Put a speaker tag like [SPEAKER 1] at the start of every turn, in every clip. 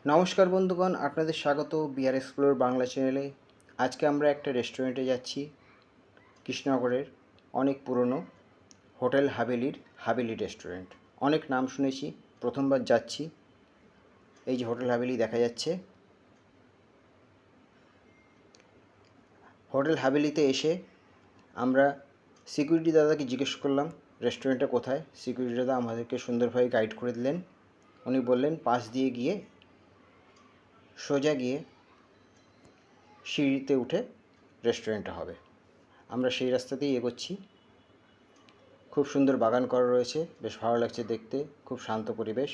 [SPEAKER 1] নমস্কার বন্ধুগণ, আপনাদের স্বাগত বিআর এক্সপ্লোর বাংলা চ্যানেলে। আজকে আমরা একটা রেস্টুরেন্টে যাচ্ছি, কৃষ্ণনগরের অনেক পুরনো হোটেল হাভেলি রেস্টুরেন্ট। অনেক নাম শুনেছি, প্রথমবার যাচ্ছি। এই যে হোটেল হাভেলি দেখা যাচ্ছে। হোটেল হাভেলিতে এসে আমরা সিকিউরিটি দাদাকে জিজ্ঞেস করলাম রেস্টুরেন্টটা কোথায়। সিকিউরিটি দাদা আমাদেরকে সুন্দরভাবে গাইড করে দিলেন। উনি বললেন পাশ দিয়ে গিয়ে সোজা গিয়ে সিঁড়িতে উঠে রেস্টুরেন্টটা হবে। আমরা সেই রাস্তাতেই এগোচ্ছি। খুব সুন্দর বাগান করা রয়েছে, বেশ ভালো লাগছে দেখতে, খুব শান্ত পরিবেশ।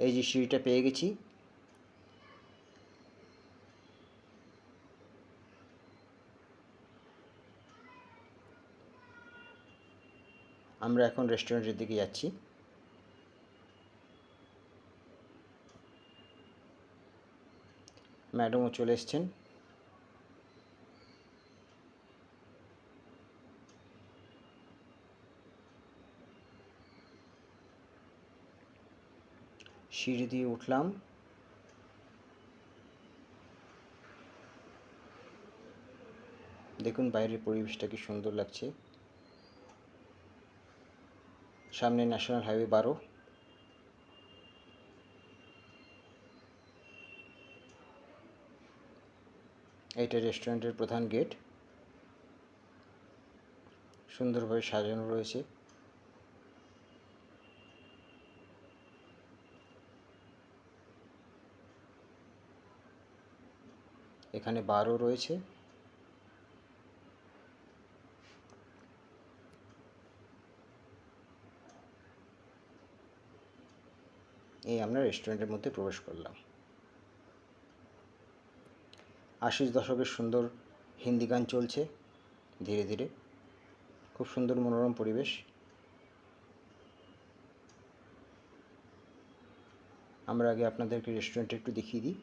[SPEAKER 1] এই যে সিঁড়িটা পেয়ে গেছি। আমরা এখন রেস্টুরেন্টের দিকে যাচ্ছি। ম্যাডামও চলে এসছেন। সিঁড়ি দিয়ে উঠলাম। দেখুন বাইরের পরিবেশটা কি সুন্দর লাগছে। সামনে ন্যাশনাল হাইওয়ে 12। এইটা রেস্টুরেন্টের প্রধান গেট। সুন্দরভাবে সাজানো রয়েছে। এখানে বারও রয়েছে। এই আমরা রেস্টুরেন্টের মধ্যে প্রবেশ করলাম। 80 দশকের সুন্দর হিন্দি গান চলছে ধীরে ধীরে। খুব সুন্দর মনোরম পরিবেশ। আমরা আগে আপনাদেরকে রেস্টুরেন্টটা একটু দেখিয়ে দিই।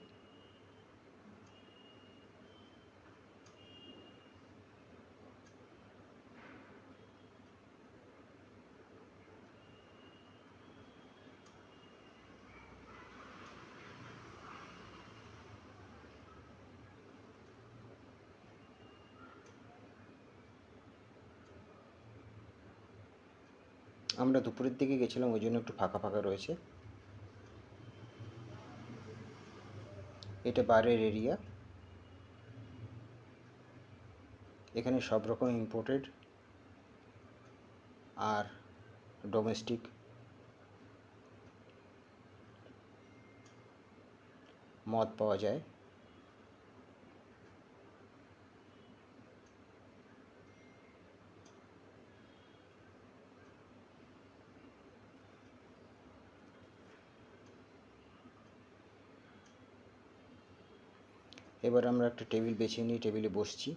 [SPEAKER 1] আমরা দুপুরের দিকে গেছিলাম, ওই জন্য একটু ফাঁকা ফাঁকা রয়েছে। এটা বারের এরিয়া। এখানে সব রকম ইম্পোর্টেড আর ডোমেস্টিক মদ পাওয়া যায়। এবার আমরা একটা টেবিল বেছে নিয়ে টেবিলে বসছি।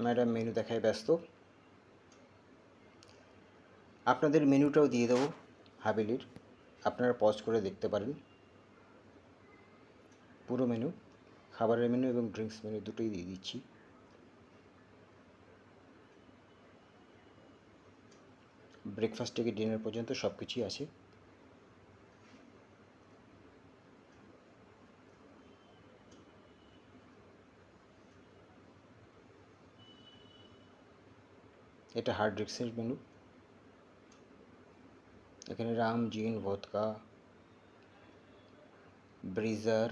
[SPEAKER 1] ম্যাডাম মেনু দেখায় ব্যস্ত। আপনাদের মেনুটাও দিয়ে দেবো হাভেলির, আপনারা পজ করে দেখতে পারেন। পুরো মেনু, খাবারের মেনু এবং ড্রিঙ্কস মেনু দুটোই দিয়ে দিচ্ছি। ব্রেকফাস্ট থেকে ডিনার পর্যন্ত সব কিছুই আছে। এটা হার্ড ড্রিঙ্কসের মেনু। এখানে রাম, জিন, ভোদকা, ব্রিজার,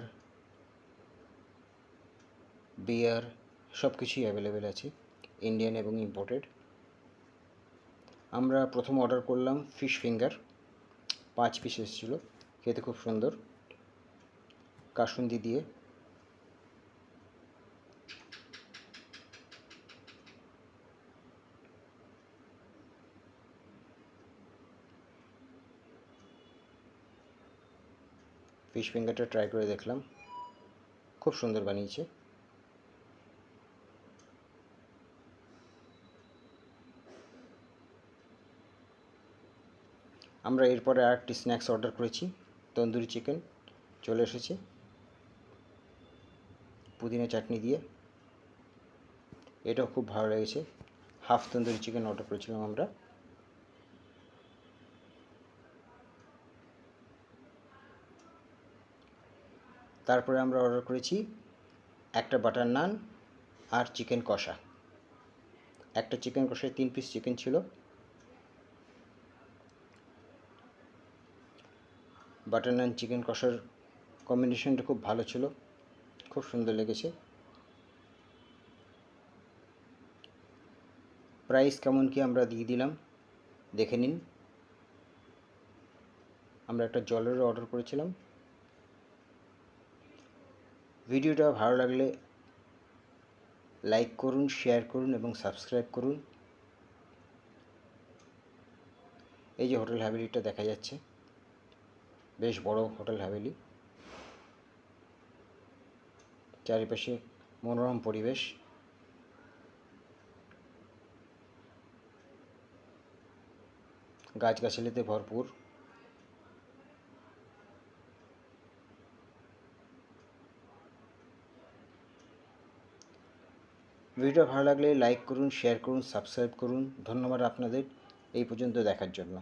[SPEAKER 1] বিয়ার সব কিছুই অ্যাভেলেবেল আছে, ইন্ডিয়ান এবং ইম্পোর্টেড। আমরা প্রথম অর্ডার করলাম ফিশ ফিঙ্গার, 5 পিস এসেছিল, খেতে খুব সুন্দর, কাসুন্দি দিয়ে। ফিশ ফিঙ্গারটা ট্রাই করে দেখলাম, খুব সুন্দর বানিয়েছে। আমরা এরপরে আরেকটি স্ন্যাক্স অর্ডার করেছি, তন্দুরি চিকেন চলে এসেছে পুদিনা চাটনি দিয়ে। এটাও খুব ভালো লেগেছে। হাফ তন্দুরি চিকেন অর্ডার করেছিলাম আমরা। তারপরে আমরা অর্ডার করেছি একটা বাটার নান আর চিকেন কষা। একটা চিকেন কষায় 3 পিস চিকেন ছিল। বাটার নান চিকেন কষার কম্বিনেশনটা খুব ভালো ছিল, খুব সুন্দর লেগেছে। প্রাইস কেমন কি আমরা দিয়ে দিলাম, দেখে নিন। আমরা একটা জলেরও অর্ডার করেছিলাম। ভিডিওটা ভালো লাগলে লাইক করুন, শেয়ার করুন এবং সাবস্ক্রাইব করুন। এই যে হোটেল হাভেলিটা দেখা যাচ্ছে, বেশ বড় হোটেল হাভেলি, চারিপাশে মনোরম পরিবেশ। গাছগাছালিতে ভরপুর। ভিডিও ভালো লাগলে লাইক করুন, শেয়ার করুন, সাবস্ক্রাইব করুন। ধন্যবাদ আপনাদের এই পর্যন্ত দেখার জন্য।